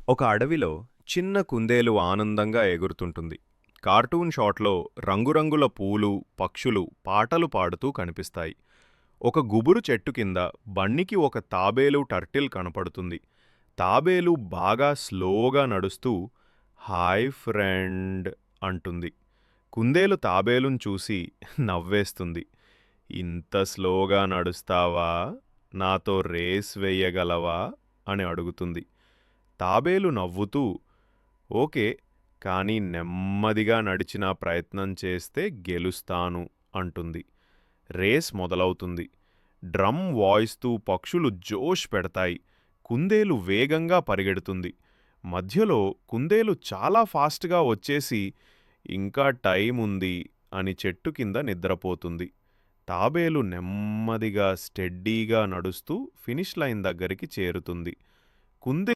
ఒక అడవిలో చిన్న కుందేలు ఆనందంగా ఎగురుతుంటుంది. కార్టూన్ షాట్లో రంగురంగుల పూలు, పక్షులు పాటలు పాడుతూ కనిపిస్తాయి. ఒక గుబురు చెట్టు కింద బన్నీకి ఒక తాబేలు టర్టిల్ కనపడుతుంది. తాబేలు బాగా స్లోగా నడుస్తూ హాయ్ ఫ్రెండ్ అంటుంది. కుందేలు తాబేలును చూసి నవ్వేస్తుంది. ఇంత స్లోగా నడుస్తావా? నాతో రేస్ వెయ్యగలవా? అని అడుగుతుంది. తాబేలు నవ్వుతూ ఓకే, కానీ నెమ్మదిగా నడిచినా ప్రయత్నం చేస్తే గెలుస్తాను అంటుంది. రేస్ మొదలవుతుంది. డ్రమ్ వాయిస్తూ పక్షులు జోష్ పెడతాయి. కుందేలు వేగంగా పరిగెడుతుంది. మధ్యలో కుందేలు చాలా ఫాస్ట్గా వచ్చేసి ఇంకా టైం ఉంది అని చెట్టు కింద నిద్రపోతుంది. తాబేలు నెమ్మదిగా స్టెడ్డీగా నడుస్తూ ఫినిష్ లైన్ దగ్గరికి చేరుతుంది. కుందేలు